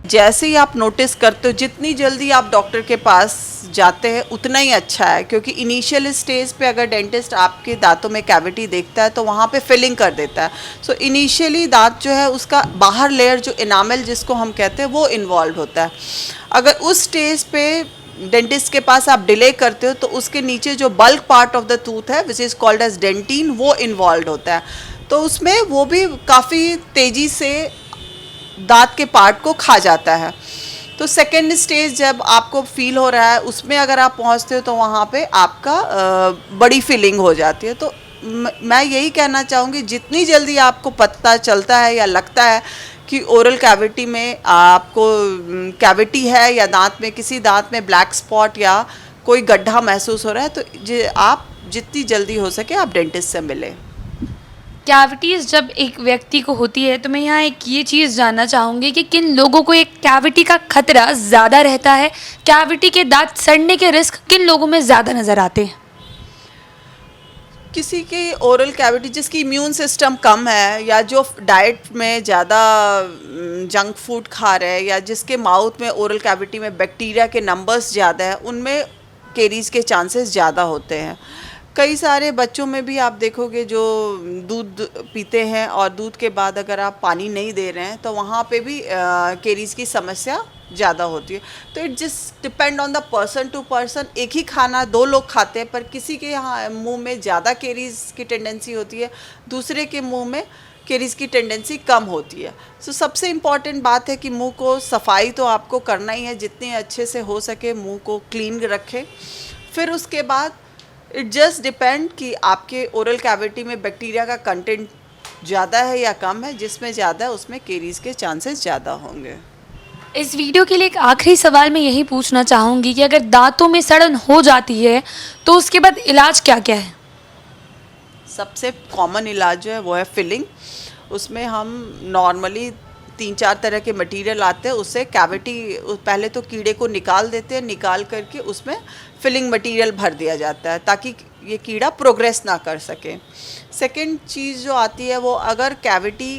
जैसे ही आप नोटिस करते हो, जितनी जल्दी आप डॉक्टर के पास जाते हैं उतना ही अच्छा है, क्योंकि इनिशियल स्टेज पे अगर डेंटिस्ट आपके दांतों में कैविटी देखता है तो वहाँ पे फिलिंग कर देता है। सो इनिशियली दांत जो है उसका बाहर लेयर जो इनामल जिसको हम कहते हैं वो इन्वॉल्व होता है। अगर उस स्टेज पे डेंटिस्ट के पास आप डिले करते हो तो उसके नीचे जो bulk part of the tooth है which is called as dentine, वो इन्वॉल्व होता है। तो उसमें वो भी काफ़ी तेज़ी से दांत के पार्ट को खा जाता है। तो सेकेंड स्टेज जब आपको फील हो रहा है उसमें अगर आप पहुंचते हो तो वहाँ पे आपका बड़ी फीलिंग हो जाती है। तो मैं यही कहना चाहूँगी, जितनी जल्दी आपको पता चलता है या लगता है कि ओरल कैविटी में आपको कैविटी है या दांत में किसी दांत में ब्लैक स्पॉट या कोई गड्ढा महसूस हो रहा है, तो आप जितनी जल्दी हो सके आप डेंटिस्ट से मिलें। कैविटीज़ जब एक व्यक्ति को होती है तो मैं यहाँ एक ये चीज़ जानना चाहूँगी कि किन लोगों को एक कैविटी का खतरा ज़्यादा रहता है, कैविटी के दांत सड़ने के रिस्क किन लोगों में ज़्यादा नज़र आते हैं? किसी की ओरल कैविटी जिसकी इम्यून सिस्टम कम है या जो डाइट में ज़्यादा जंक फूड खा रहे हैं या जिसके माउथ में ओरल कैविटी में बैक्टीरिया के नंबर्स ज़्यादा है, उनमें केरीज के चांसेस ज़्यादा होते हैं। कई सारे बच्चों में भी आप देखोगे जो दूध पीते हैं और दूध के बाद अगर आप पानी नहीं दे रहे हैं तो वहाँ पे भी केरीज की समस्या ज़्यादा होती है। तो it just depend on the person to person. एक ही खाना दो लोग खाते हैं पर किसी के यहाँ मुंह में ज़्यादा केरीज की टेंडेंसी होती है, दूसरे के मुंह में केरीज की टेंडेंसी कम होती है। सो सबसे इम्पॉर्टेंट बात है कि मुंह को सफाई तो आपको करना ही है, जितने अच्छे से हो सके मुंह को क्लीन रखें। फिर उसके बाद इट जस्ट डिपेंड कि आपके ओरल कैविटी में बैक्टीरिया का कंटेंट ज़्यादा है या कम है। जिसमें ज़्यादा है उसमें केरीज के चांसेस ज़्यादा होंगे। इस वीडियो के लिए एक आखिरी सवाल मैं यही पूछना चाहूँगी कि अगर दांतों में सड़न हो जाती है तो उसके बाद इलाज क्या क्या है? सबसे कॉमन इलाज जो है वो है फिलिंग। उसमें हम नॉर्मली 3-4 तरह के मटेरियल आते हैं, उससे कैविटी पहले तो कीड़े को निकाल देते हैं, निकाल करके उसमें फिलिंग मटेरियल भर दिया जाता है ताकि ये कीड़ा प्रोग्रेस ना कर सके। सेकंड चीज़ जो आती है वो अगर कैविटी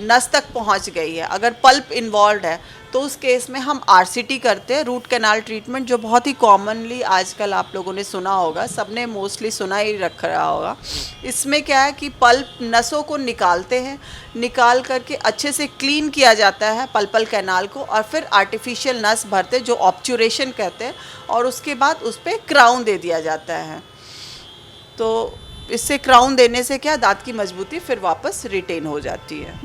नस तक पहुंच गई है, अगर पल्प इन्वॉल्व है तो उस केस में हम आरसीटी करते हैं, रूट कैनाल ट्रीटमेंट, जो बहुत ही कॉमनली आजकल आप लोगों ने सुना होगा, सबने मोस्टली सुना ही रख रहा होगा। इसमें क्या है कि पल्प नसों को निकालते हैं, निकाल करके अच्छे से क्लीन किया जाता है पल्पल कैनाल को और फिर आर्टिफिशियल नस भरते जो ऑब्चुरेशन कहते हैं और उसके बाद उस पर क्राउन दे दिया जाता है। तो इससे क्राउन देने से क्या दांत की मजबूती फिर वापस रिटेन हो जाती है।